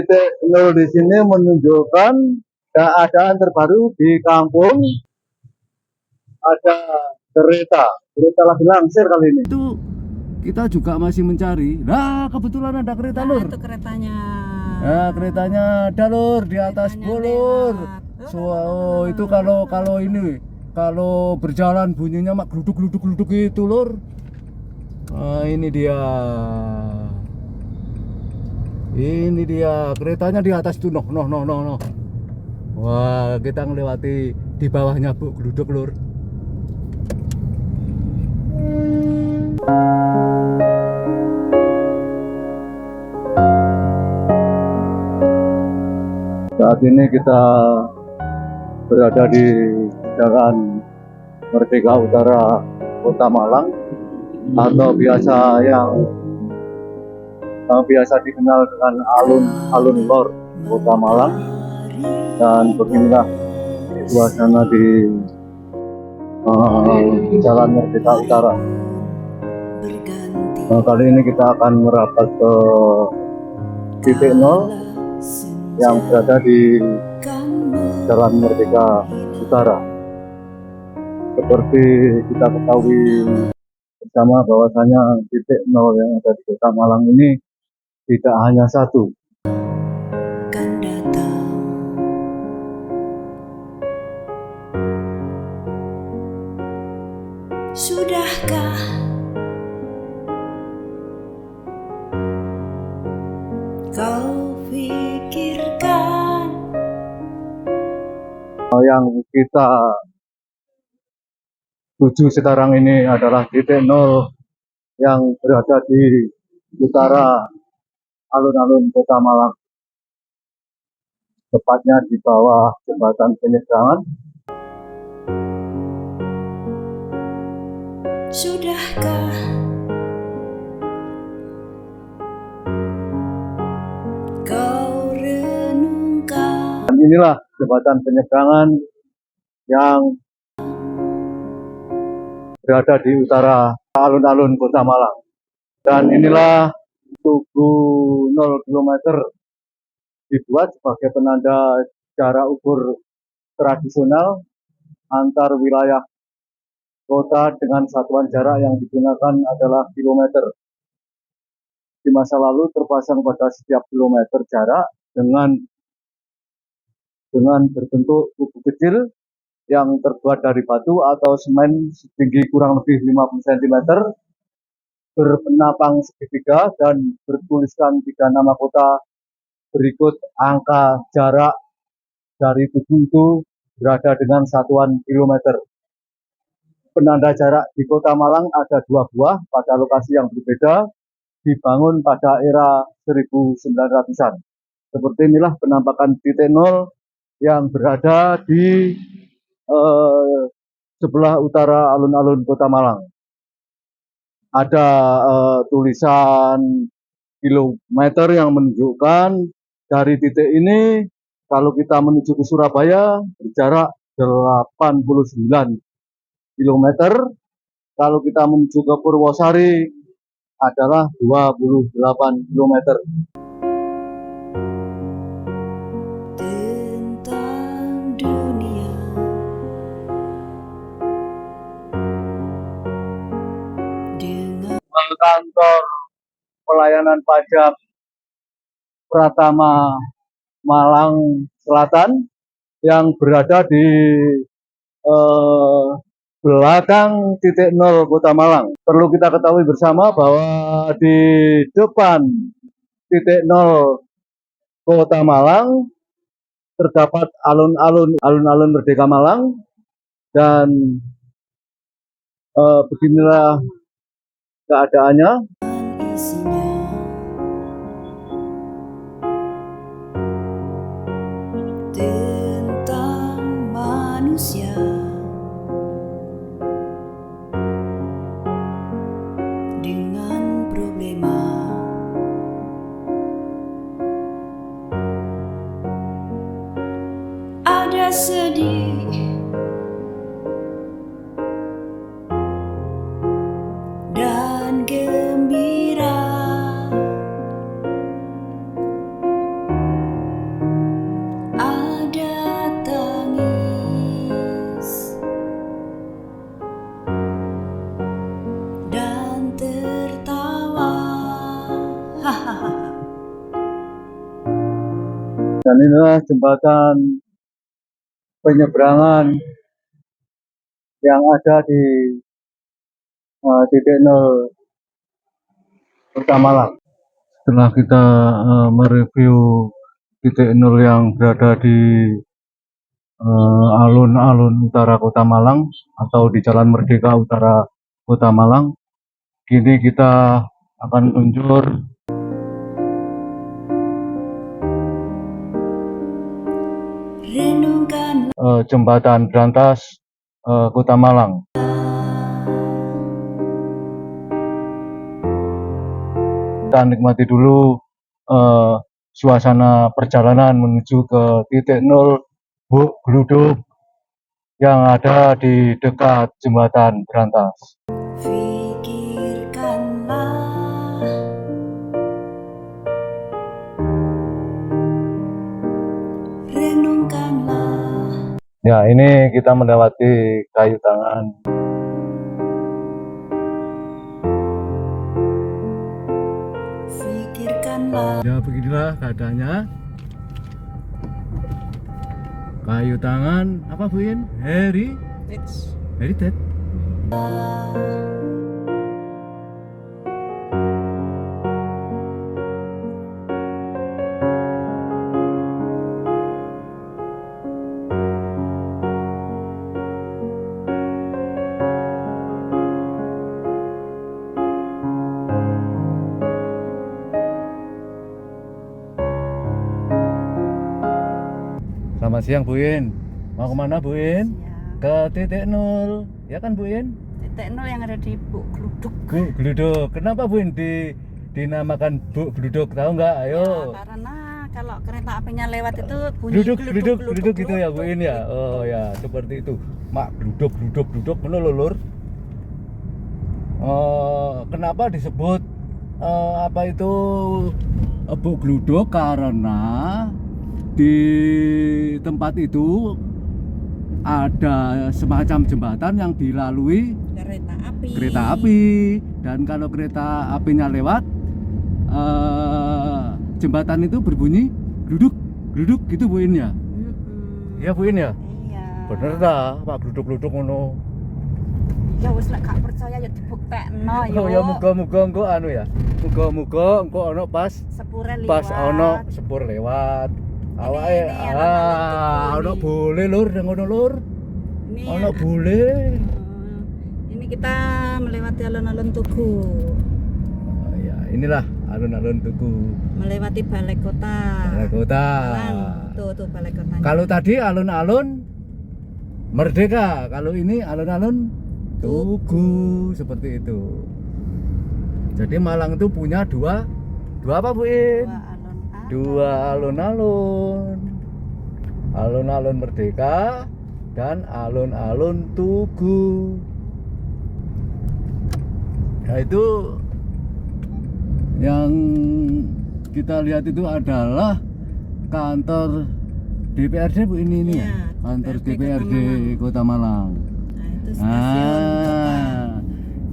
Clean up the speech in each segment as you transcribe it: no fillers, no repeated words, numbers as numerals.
titik nol di sini menunjukkan keadaan terbaru di kampung. Ada kereta lagi langsir kali ini. Itu kita juga masih mencari. Nah, kebetulan ada kereta lur. Itu keretanya. Nah, keretanya ada lur di atas bulur. So, itu kalau ini kalau berjalan bunyinya mak gluduk itu lur. Nah, ini dia. Ini dia keretanya di atas tuh noh. Wah, kita ngelewati di bawahnya bu gluduk lur. Saat ini kita berada di Jalan Merdeka Utara, Kota Malang, atau biasa dikenal dengan alun-alun lor Kota Malang. Dan beginilah suasana di Jalan Merdeka Utara. Nah, kali ini kita akan merapat ke titik nol yang berada di Jalan Merdeka Utara. Seperti kita ketahui bersama bahwasanya titik nol yang ada di Kota Malang ini tidak hanya satu. Sudahkah kau pikirkan? Yang kita tuju sekarang ini adalah titik nol yang berada di utara alun-alun Kota Malang, tepatnya di bawah jembatan penyeberangan. Sudahkah kau renungkan? Dan inilah jembatan penyeberangan yang berada di utara alun-alun Kota Malang. Dan inilah Tugu 0 km dibuat sebagai penanda jarak ukur tradisional antar wilayah kota dengan satuan jarak yang digunakan adalah kilometer. Di masa lalu terpasang pada setiap kilometer jarak dengan berbentuk tugu kecil yang terbuat dari batu atau semen setinggi kurang lebih 50 cm, berpenapang segitiga dan bertuliskan 3 nama kota berikut angka jarak dari tugu itu berada dengan satuan kilometer. Penanda jarak di Kota Malang ada 2 buah pada lokasi yang berbeda, dibangun pada era 1900-an. Seperti inilah penampakan titik nol yang berada di sebelah utara alun-alun Kota Malang. Ada tulisan kilometer yang menunjukkan dari titik ini kalau kita menuju ke Surabaya berjarak 89 km, kalau kita menuju ke Purwosari adalah 28 km. Tentang dunia dengan Kantor pelayanan pajak Pratama Malang Selatan yang berada di belakang titik nol Kota Malang. Perlu kita ketahui bersama bahwa di depan titik nol Kota Malang terdapat alun-alun Merdeka Malang, dan beginilah keadaannya. isinya tentang manusia dengan problema. Ada sedih dan gembira, inilah jembatan penyeberangan yang ada di titik nol Kota Malang. Setelah kita mereview titik nol yang berada di alun-alun utara Kota Malang atau di Jalan Merdeka Utara Kota Malang, kini kita akan meluncur renungkan jembatan Brantas Kota Malang. Kita nikmati dulu suasana perjalanan menuju ke titik nol Buk Gluduk yang ada di dekat jembatan Brantas. pikirkanlah renungkanlah Ya, ini kita melewati kayu tangan. pikirkanlah Ya, beginilah keadaannya. Kayu tangan apa Bu In? Heritage. Selamat siang Bu In. Mau kemana Bu In? ya. Ke titik nol, ya kan Bu In? Titik nol yang ada di Buk Gluduk. Bu Gluduk. Kenapa Bu In dinamakan Bu Gluduk? Tahu nggak? Ayo. Ya, karena kalau kereta apinya lewat itu bunyi Gluduk gitu ya Bu In ya. Oh ya, seperti itu. Mak gluduk menulur. Kenapa disebut apa itu Bu Gluduk? Karena di tempat itu ada semacam jembatan yang dilalui kereta api, dan kalau kereta apinya lewat, jembatan itu berbunyi gluduk gitu Bu In ya. Iya Bu In ya. Iya. Bener dah Pak gluduk ngono. Ya wis lek gak percaya ya dibuktekno ya. Oh ya muga-muga engko anu ya. Muga-muga engko ono pas Sepure liwat. pas ono sepur lewat. Awake ono boleh lur nang ngono lur. Ini Ono ya, boleh. ini kita melewati alun-alun Tugu, Oh ya, inilah alun-alun Tugu. melewati balai kota. Balai kota. Malang. Tuh balai kotanya. Kalau tadi alun-alun Merdeka, kalau ini alun-alun Tugu, seperti itu. Jadi Malang itu punya dua apa Bu In? Dua alun-alun. Alun-alun Merdeka dan alun-alun Tugu. Nah itu yang kita lihat itu adalah kantor DPRD Bu ini Iya, ya, kantor DPRD DPRD Kota Malang. Nah, itu stasiun kota.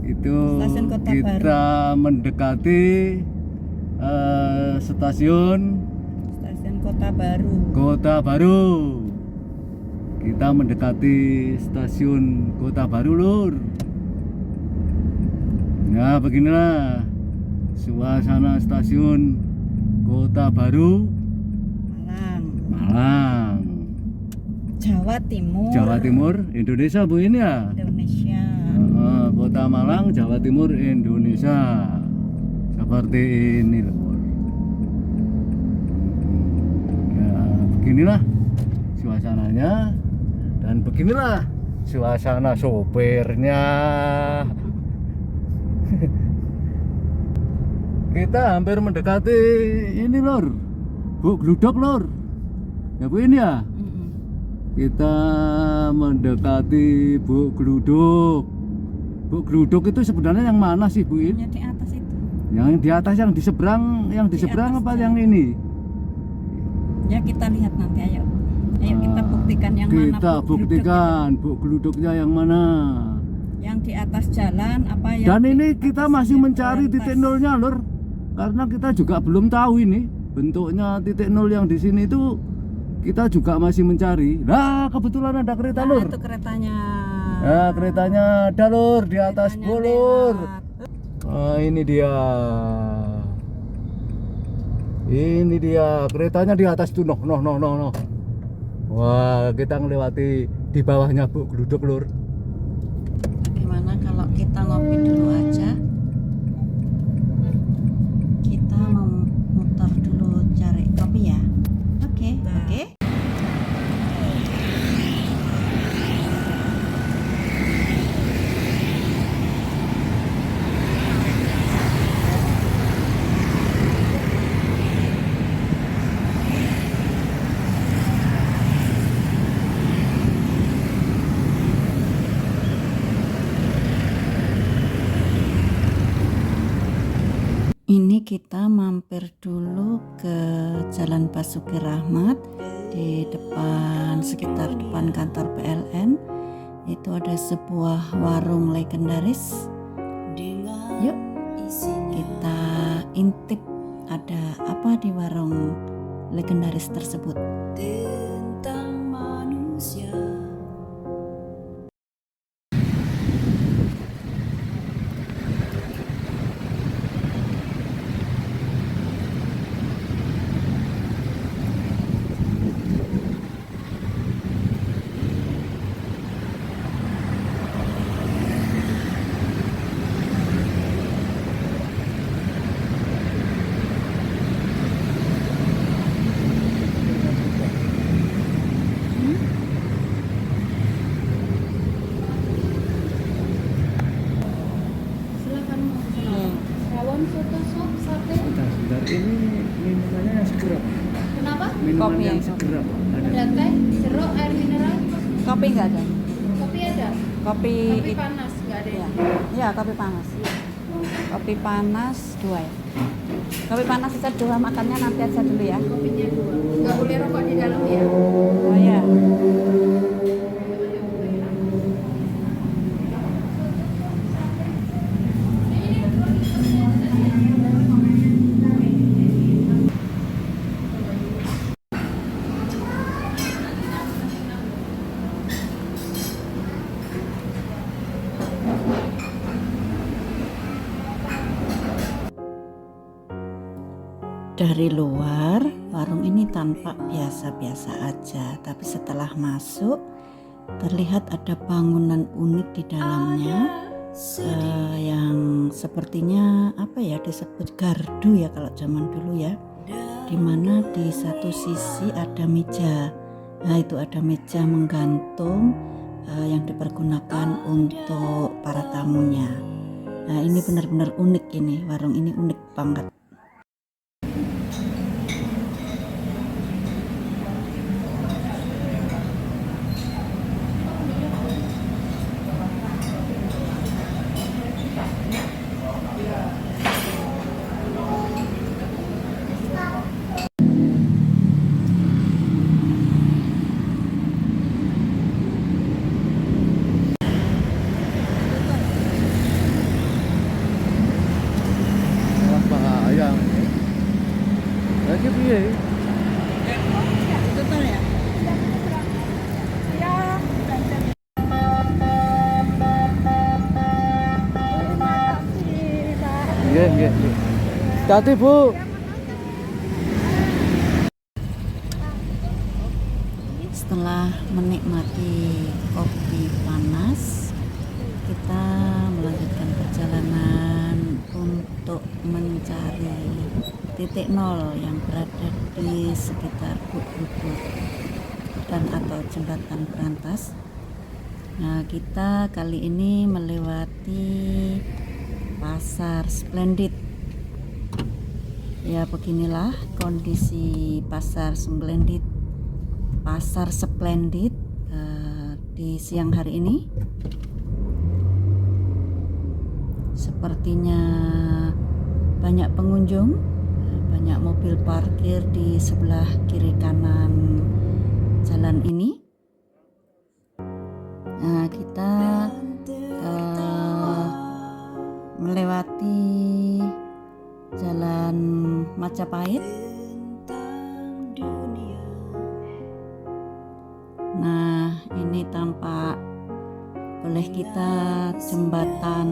Itu Stasiun Kota kita mendekati stasiun Kota Baru. Kita mendekati stasiun Kota Baru lur. Nah beginilah suasana stasiun Kota Baru Malang, Jawa Timur, Indonesia Bu ini ya. Indonesia. Kota Malang, Jawa Timur, Indonesia. Seperti ini lur. Ya, beginilah suasananya dan beginilah suasana sopirnya. Kita hampir mendekati ini lur, Bu Gluduk lur. Ya Bu ini ya. Kita mendekati Bu Gluduk. Bu Gluduk itu sebenarnya yang mana sih Bu In? Yang di atas itu. Yang di atas, yang di seberang apa jalan. yang ini? Ya kita lihat nanti ayo. Ayo kita buktikan yang mana. Kita buktikan Bu Gluduknya yang mana. Yang di atas jalan apa yang. Dan di ini atas kita masih yang mencari lintas. titik nolnya lur. Karena kita juga belum tahu ini bentuknya titik nol yang di sini itu kita juga masih mencari. Nah, kebetulan ada kereta, Nah, Lur. itu keretanya. Nah, keretanya ada, Lur, di atas Keretanya Lur. lewat. Nah, ini dia. Ini dia keretanya di atas tuh, noh. Wah, kita ngelewati di bawahnya Bu Gluduk, Lur. Bagaimana kalau kita ngopi dulu aja? Kita mau muter dulu cari kopi ya. Oke. Ini kita mampir dulu ke Jalan Basuki Rahmat di depan, sekitar depan kantor PLN. Itu ada sebuah warung legendaris. Yuk kita intip ada apa di warung legendaris tersebut. Tentang manusia. Rawon, soto, sop, sate. Sebentar, ini minumannya yang seger. Kenapa? Minuman Kopi yang yang seger apa? Ada teh, jeruk, air mineral. Kopi nggak ada? Kopi ada. Kopi Kopi panas nggak ada. ya. Ya, kopi panas. Kopi panas 2 ya. Kopi panas bisa 2, makannya nanti aja dulu ya. Kopinya 2. Nggak boleh rokok di dalam ya. Oh ya. Dari luar, warung ini tampak biasa-biasa aja, tapi setelah masuk terlihat ada bangunan unik di dalamnya, yang sepertinya apa ya, disebut gardu ya kalau zaman dulu ya, dimana di satu sisi ada meja. Nah, itu ada meja menggantung yang dipergunakan untuk para tamunya. Nah, ini benar-benar unik, ini warung ini unik banget. Ayam. Lagi piye? Betul ya? Nggih. Hati, Bu. Setelah menikmati kopi panas, kita melanjutkan perjalanan untuk mencari titik nol yang berada di sekitar Gluduk dan atau jembatan Brantas. Nah, kita kali ini melewati Pasar Splendid. Ya, beginilah kondisi Pasar Splendid di siang hari ini. Sepertinya banyak pengunjung, banyak mobil parkir di sebelah kiri kanan jalan ini. Nah, kita melewati jalan Majapahit. tampak oleh kita jembatan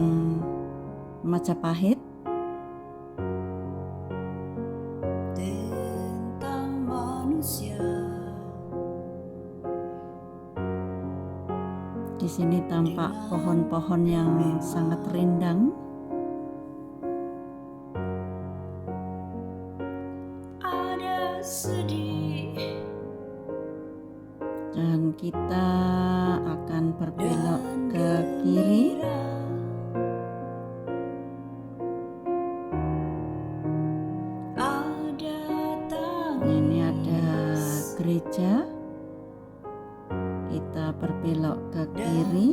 Majapahit. Tentang manusia. Di sini tampak pohon-pohon yang sangat rindang. Ada sedih. Dan kita akan berbelok ke kiri. Ini ada gereja. Kita berbelok ke kiri.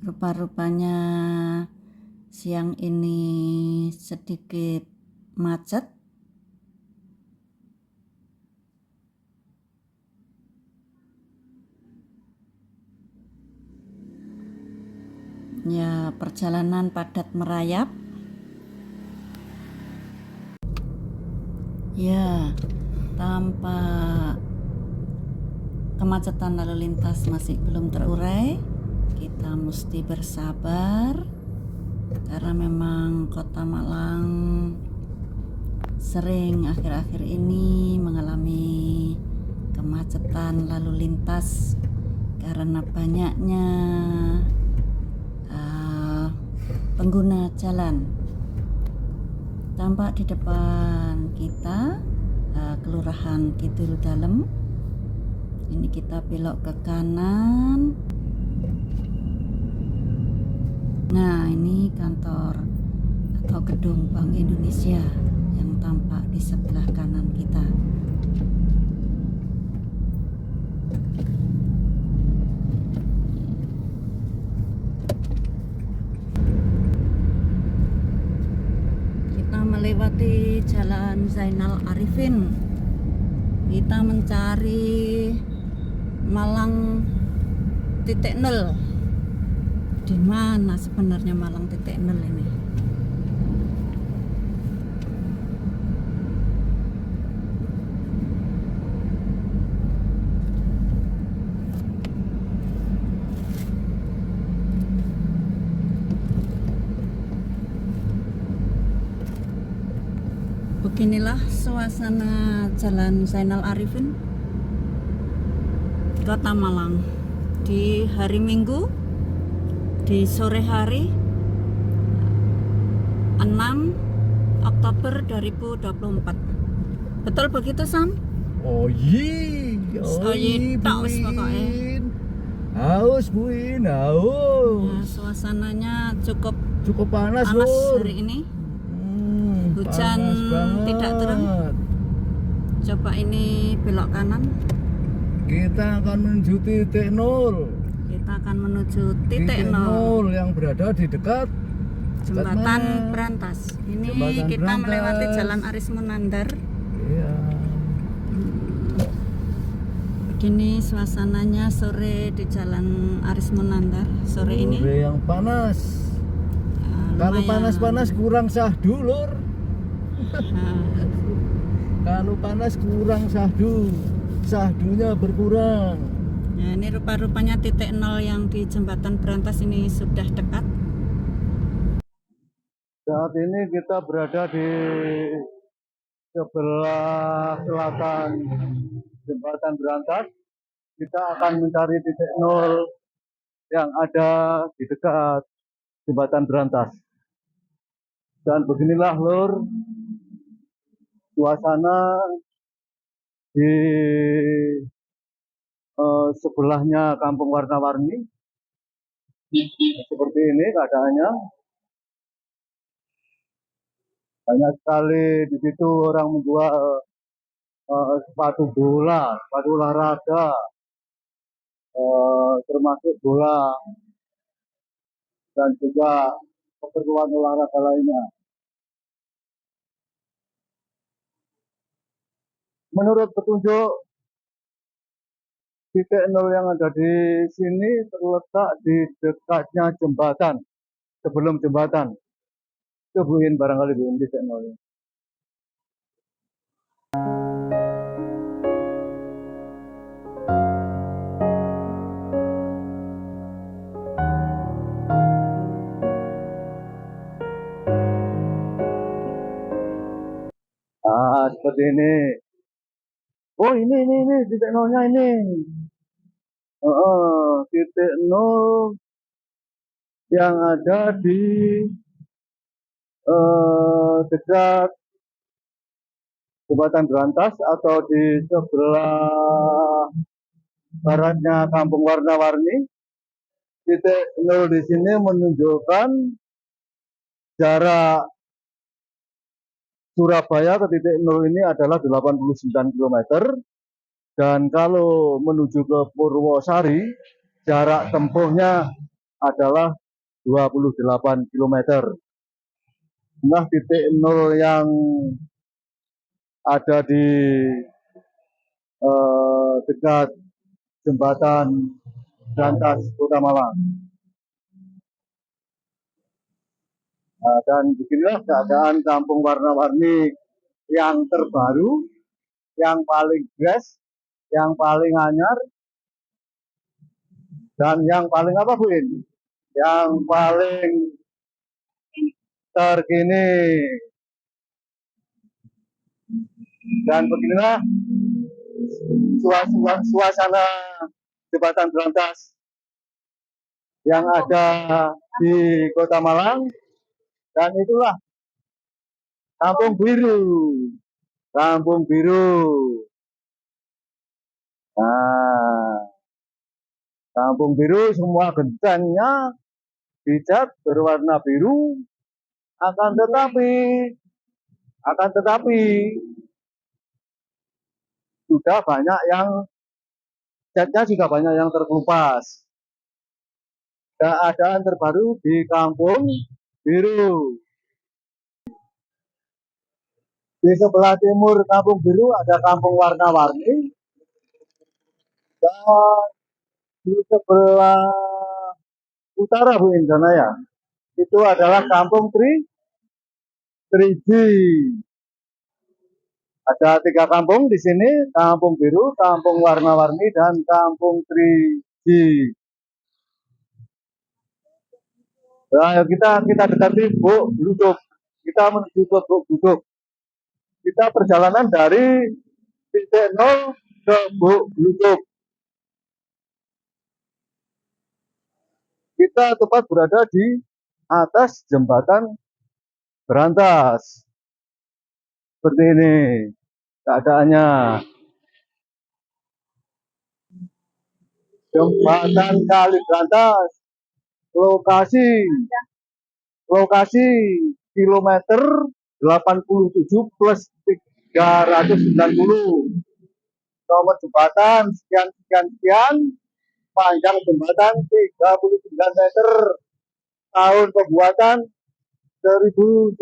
Rupa-rupanya siang ini sedikit macet. Ya, perjalanan padat merayap. Ya, tampak kemacetan lalu lintas masih belum terurai. Kita mesti bersabar karena memang Kota Malang sering akhir-akhir ini mengalami kemacetan lalu lintas karena banyaknya pengguna jalan. Tampak di depan kita Kelurahan Kidul Dalem. Ini kita belok ke kanan. Nah, ini kantor atau gedung Bank Indonesia yang tampak di sebelah kanan kita. Kita melewati Jalan Zainal Arifin. Kita mencari Malang titik nol. Di mana sebenarnya Malang titik nol ini? Beginilah suasana Jalan Zainal Arifin, Kota Malang di hari Minggu, di sore hari 6 Oktober 2024. Betul begitu, Sam? Oh iya, tak wis pokoknya. Haus Buin, haus. Ya, suasananya cukup Panas panas Lur. hari ini. Hujan Panas banget. tidak turun. Coba ini belok kanan. Kita akan menuju titik nol. Kita akan menuju titik nol. yang berada di dekat Jembatan Brantas. Ini Jembatan kita Brantas. melewati Jalan Aris Munandar. Iya. Begini suasananya sore di Jalan Aris Munandar sore ini. Sore yang panas. Kalau Lumayan. panas-panas kurang sahdu, Lur. Nah, Kalau panas kurang sahdu. Sahdunya berkurang. ya ini rupa-rupanya titik nol yang di Jembatan Brantas ini sudah dekat. Saat ini kita berada di sebelah selatan Jembatan Brantas. Kita akan mencari titik nol yang ada di dekat Jembatan Brantas. Dan beginilah Lur suasana di sebelahnya Kampung Warna-Warni. Seperti ini keadaannya. Banyak sekali di situ orang menjual sepatu bola, sepatu olahraga, termasuk bola dan juga keperluan olahraga lainnya. Menurut petunjuk Titik nol yang ada di sini terletak di dekatnya jembatan, sebelum jembatan. Itu buin barangkali buin titik nol. Ah, seperti ini. Oh, ini titik nolnya ini. Titik nol yang ada di dekat Jembatan Berantas atau di sebelah baratnya Kampung Warna-Warni. Titik nol di sini menunjukkan jarak Surabaya ke titik nol ini adalah 89 km. Dan kalau menuju ke Purwosari, jarak tempuhnya adalah 28 km. Nah, titik nol yang ada di dekat jembatan Berantas Kota Malang. Nah, dan beginilah keadaan Kampung Warna-Warni yang terbaru, yang paling fresh, yang paling anyar, dan yang paling apa Bu In? Yang paling terkini. Dan beginilah suasana Jembatan Berantas yang ada di Kota Malang. Dan itulah Kampung Biru. Kampung Biru. Nah, Kampung Biru semua gentengnya dicat berwarna biru. Akan tetapi sudah banyak yang catnya sudah banyak yang terkelupas. Keadaan terbaru di Kampung Biru. Di sebelah timur Kampung Biru ada Kampung Warna-Warni. Dan di sebelah utara Bu Indana ya, itu adalah Kampung Triji. Ada 3 kampung di sini, Kampung Biru, Kampung Warna-Warni, dan Kampung Triji. Nah, kita dekati Buk Blucuk. Kita menuju ke Buk Blucuk. Kita perjalanan dari titik nol ke Buk Blucuk. Kita tepat berada di atas jembatan Berantas. Seperti ini keadaannya. Jembatan Kali Berantas. Lokasi kilometer 87 plus 390. Nomor jembatan sekian. Panjang jembatan 39 meter. Tahun pembuatan 1992.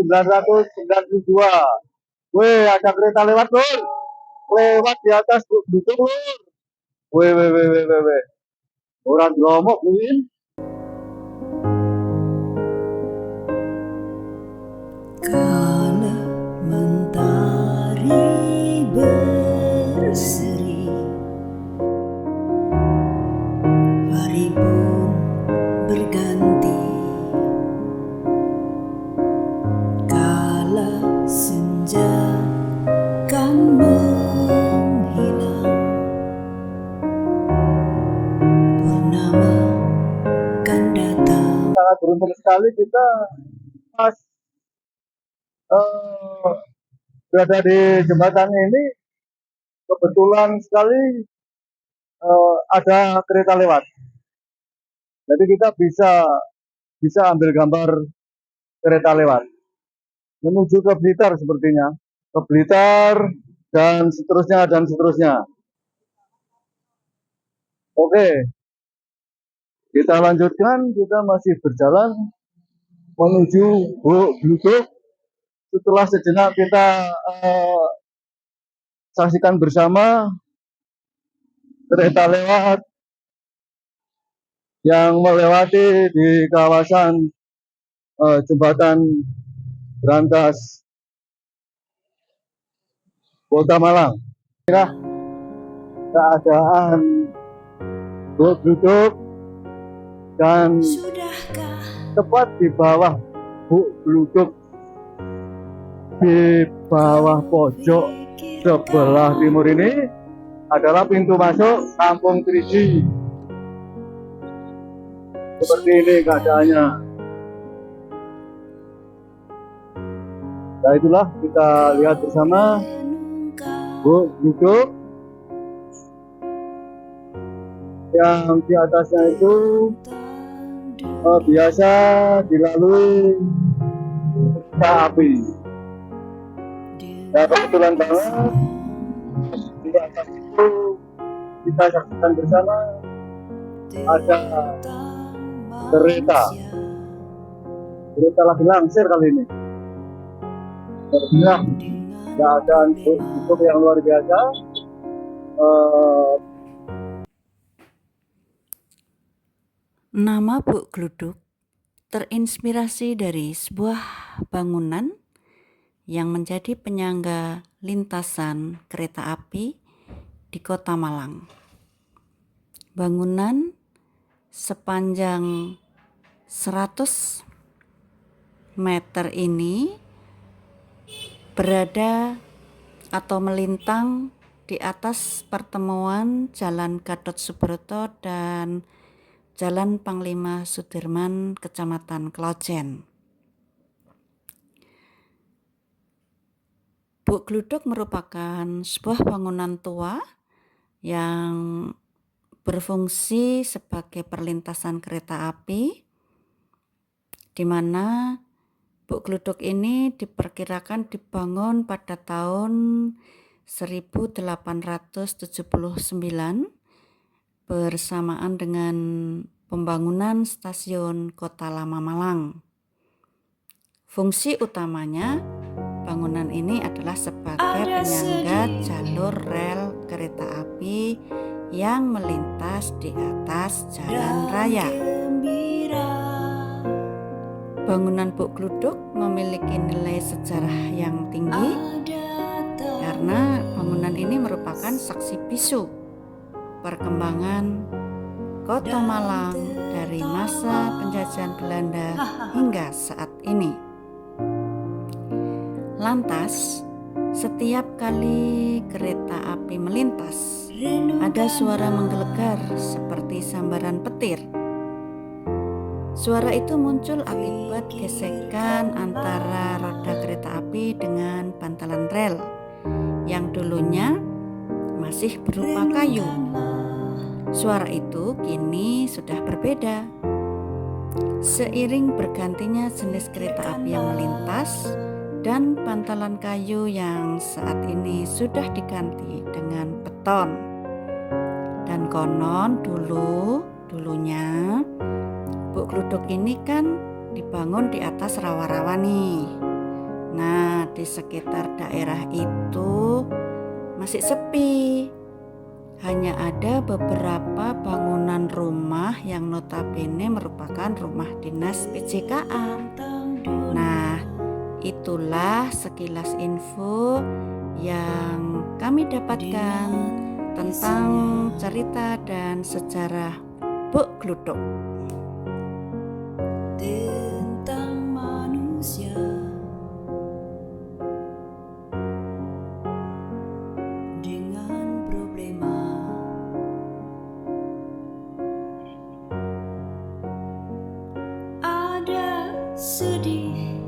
Wih, ada kereta lewat, Lur. Lewat di atas duduk, Lur. Wih. Orang ngomong, Win. Kala mentari berseri, hari pun berganti. Kala senja kan menghilang, purnama kan datang. Sangat beruntung sekali kita pas berada di jembatan ini. Kebetulan sekali ada kereta lewat. Jadi kita bisa ambil gambar kereta lewat menuju ke Blitar sepertinya, ke Blitar dan seterusnya. Oke, kita lanjutkan. Kita masih berjalan menuju Buk Blucuk. Setelah sejenak kita saksikan bersama kereta lewat yang melewati di kawasan jembatan Brantas Kota Malang. Kira keadaan Buk Gluduk dan tepat di bawah Buk Gluduk, di bawah pojok sebelah timur ini adalah pintu masuk Kampung Triji. Seperti ini keadaannya. Nah, itulah kita lihat bersama Buk Gluduk yang di atasnya itu biasa dilalui kereta api. Nah, kebetulan banget di atas itu kita saksikan bersama ada kereta lagi langsir kali ini. Terbilang keadaan cukup yang luar biasa. Nama Buk Gluduk terinspirasi dari sebuah bangunan yang menjadi penyangga lintasan kereta api di Kota Malang. Bangunan sepanjang 100 meter ini berada atau melintang di atas pertemuan Jalan Gatot Subroto dan Jalan Panglima Sudirman, Kecamatan Klojen. Buk Gluduk merupakan sebuah bangunan tua yang berfungsi sebagai perlintasan kereta api, di mana Buk Gluduk ini diperkirakan dibangun pada tahun 1879 bersamaan dengan pembangunan stasiun Kota Lama Malang. Fungsi utamanya bangunan ini adalah sebagai penyangga jalur rel kereta api yang melintas di atas jalan raya. Bangunan Buk Gluduk memiliki nilai sejarah yang tinggi karena bangunan ini merupakan saksi bisu perkembangan Kota Malang dari masa penjajahan Belanda hingga saat ini. Lantas, setiap kali kereta api melintas, ada suara menggelegar seperti sambaran petir. Suara itu muncul akibat gesekan antara roda kereta api dengan bantalan rel yang dulunya masih berupa kayu. Suara itu kini sudah berbeda. Seiring bergantinya jenis kereta api yang melintas dan bantalan kayu yang saat ini sudah diganti dengan beton. Dan konon dulunya Buk Gluduk ini kan dibangun di atas rawa-rawa nih. Nah, di sekitar daerah itu masih sepi. Hanya ada beberapa bangunan rumah yang notabene merupakan rumah dinas PJKA. Nah, itulah sekilas info yang kami dapatkan tentang cerita dan sejarah Buk Gluduk. Tentang manusia dengan problema, ada sedih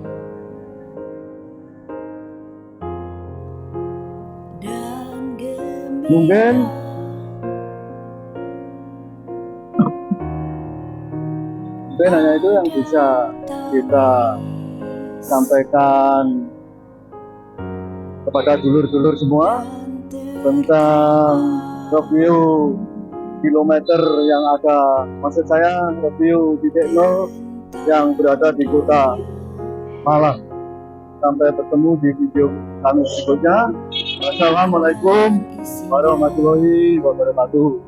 dan gembira. Mungkin hanya itu yang bisa kita sampaikan kepada dulur-dulur semua tentang review kilometer yang ada, maksud saya review titik nol yang berada di Kota Malang. Sampai bertemu di video kami berikutnya. Wassalamualaikum warahmatullahi wabarakatuh.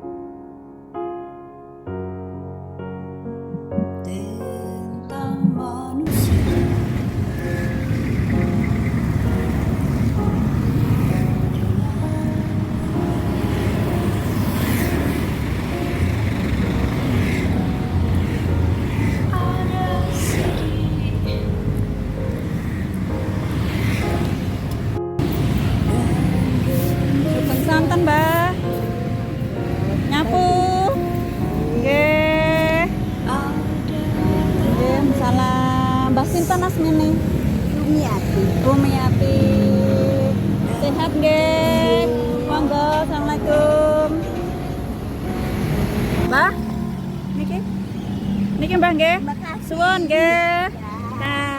sinten asmine? Sumiati. Rumiati. Sehat nggih? Monggo, Assalamualaikum. Mbah, niki. Niki Mbah nggih. Makasih. Suwun nggih. Ya. Nah.